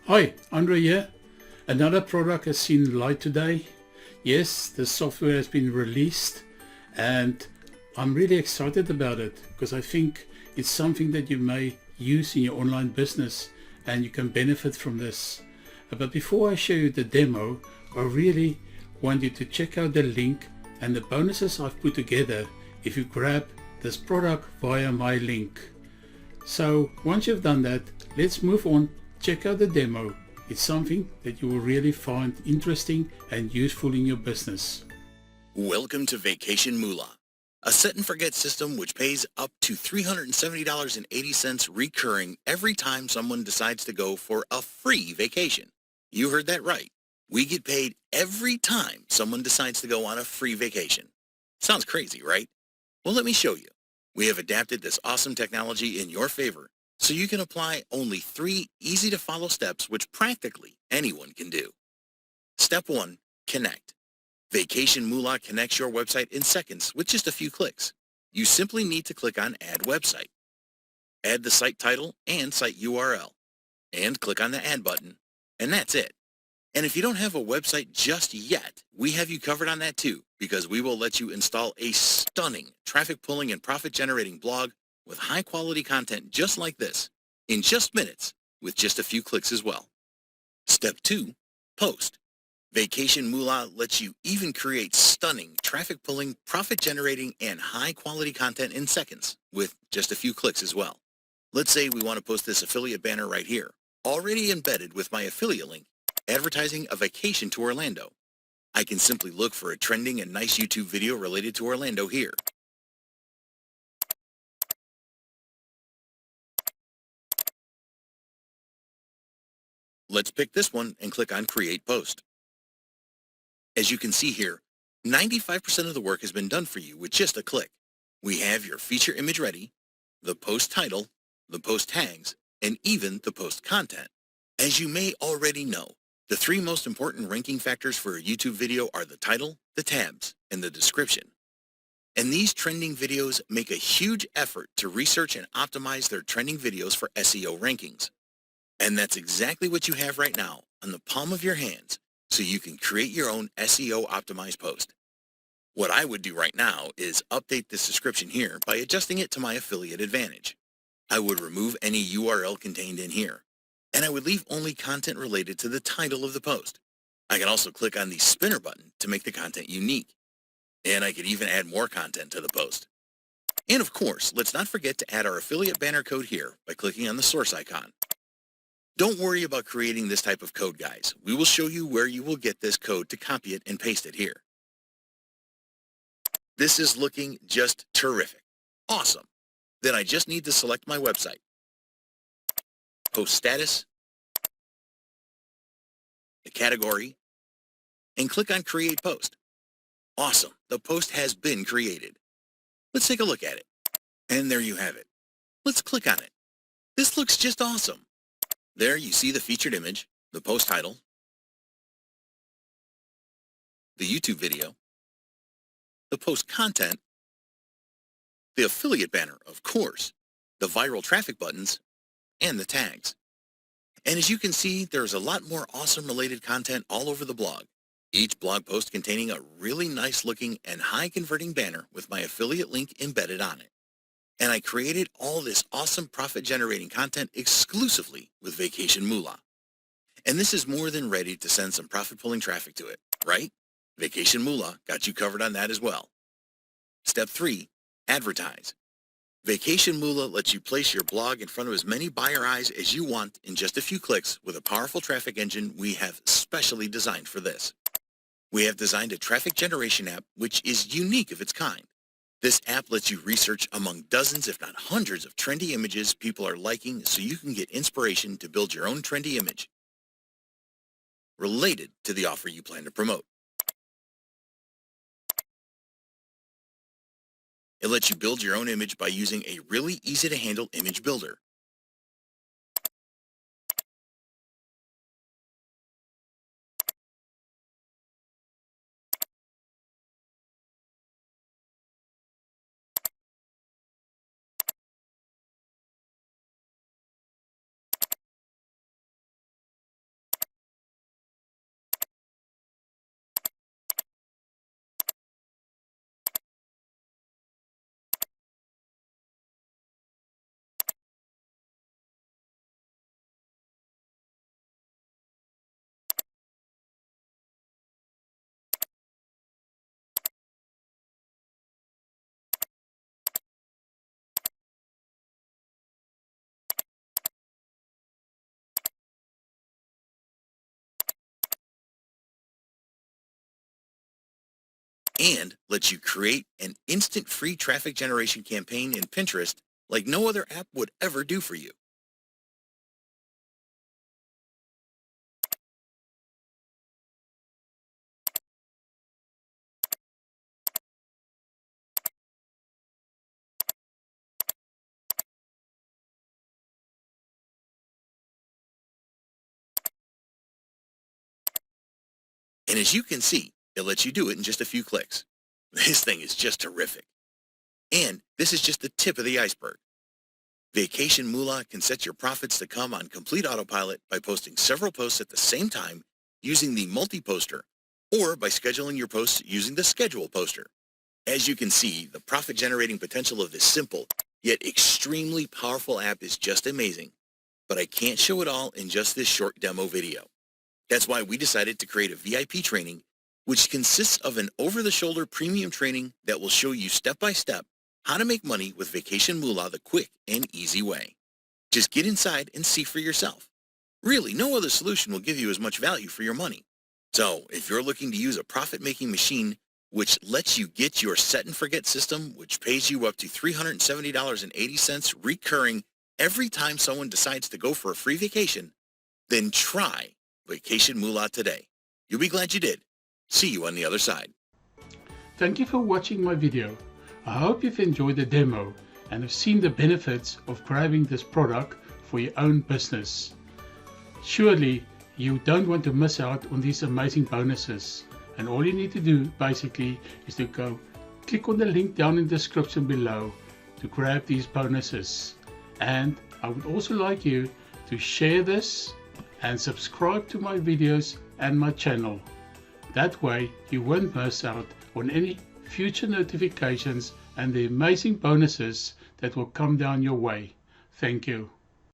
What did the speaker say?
Hi, Andre here. Another product has seen light today. Yes, the software has been released and I'm really excited about it because I think it's something that you may use in your online business and you can benefit from this. But before I show you the demo, I really want you to check out the link and the bonuses I've put together if you grab this product via my link. So once you've done that, let's move on. Check out the demo. It's something that you will really find interesting and useful in your business. Welcome to VacationMoolah, a set and forget system which pays up to $370.80 recurring every time someone decides to go for a free vacation. You heard that right. We get paid every time someone decides to go on a free vacation. Sounds crazy, right? Well, let me show you. We have adapted this awesome technology in your favor so you can apply only 3 easy-to-follow steps which practically anyone can do. Step 1, connect. VacationMoolah connects your website in seconds with just a few clicks. You simply need to click on Add Website. Add the site title and site URL, and click on the Add button, and that's it. And if you don't have a website just yet, we have you covered on that too, because we will let you install a stunning traffic-pulling and profit-generating blog with high-quality content just like this, in just minutes, with just a few clicks as well. Step 2, post. VacationMoolah lets you even create stunning, traffic-pulling, profit-generating, and high-quality content in seconds with just a few clicks as well. Let's say we want to post this affiliate banner right here, already embedded with my affiliate link, advertising a vacation to Orlando. I can simply look for a trending and nice YouTube video related to Orlando here. Let's pick this one and click on Create Post. As you can see here, 95% of the work has been done for you with just a click. We have your feature image ready, the post title, the post tags, and even the post content. As you may already know, the 3 most important ranking factors for a YouTube video are the title, the tabs, and the description. And these trending videos make a huge effort to research and optimize their trending videos for SEO rankings. And that's exactly what you have right now on the palm of your hands, so you can create your own SEO optimized post. What I would do right now is update this description here by adjusting it to my affiliate advantage. I would remove any URL contained in here, and I would leave only content related to the title of the post. I can also click on the spinner button to make the content unique, and I could even add more content to the post. And of course, let's not forget to add our affiliate banner code here by clicking on the source icon. Don't worry about creating this type of code, guys. We will show you where you will get this code to copy it and paste it here. This is looking just terrific. Awesome. Then I just need to select my website, post status, the category, and click on Create Post. Awesome. The post has been created. Let's take a look at it. And there you have it. Let's click on it. This looks just awesome. There you see the featured image, the post title, the YouTube video, the post content, the affiliate banner, of course, the viral traffic buttons, and the tags. And as you can see, there's a lot more awesome related content all over the blog. Each blog post containing a really nice looking and high converting banner with my affiliate link embedded on it. And I created all this awesome profit generating content exclusively with VacationMoolah. And this is more than ready to send some profit pulling traffic to it, right? VacationMoolah got you covered on that as well. Step 3, advertise. VacationMoolah lets you place your blog in front of as many buyer eyes as you want in just a few clicks with a powerful traffic engine we have specially designed for this. We have designed a traffic generation app which is unique of its kind. This app lets you research among dozens if not hundreds of trendy images people are liking so you can get inspiration to build your own trendy image related to the offer you plan to promote. It lets you build your own image by using a really easy-to-handle image builder. and lets you create an instant free traffic generation campaign in Pinterest like no other app would ever do for you. And as you can see, it lets you do it in just a few clicks. This thing is just terrific. And this is just the tip of the iceberg. VacationMoolah can set your profits to come on complete autopilot by posting several posts at the same time using the multi-poster, or by scheduling your posts using the schedule poster. As you can see, the profit-generating potential of this simple yet extremely powerful app is just amazing. But I can't show it all in just this short demo video. That's why we decided to create a VIP training, which consists of an over-the-shoulder premium training that will show you step-by-step how to make money with VacationMoolah the quick and easy way. Just get inside and see for yourself. Really, no other solution will give you as much value for your money. So, if you're looking to use a profit-making machine which lets you get your set-and-forget system, which pays you up to $370.80 recurring every time someone decides to go for a free vacation, then try VacationMoolah today. You'll be glad you did. See you on the other side. Thank you for watching my video. I hope you've enjoyed the demo and have seen the benefits of grabbing this product for your own business. Surely you don't want to miss out on these amazing bonuses, and all you need to do basically is to go click on the link down in the description below to grab these bonuses. And I would also like you to share this and subscribe to my videos and my channel. That way you won't miss out on any future notifications and the amazing bonuses that will come down your way. Thank you.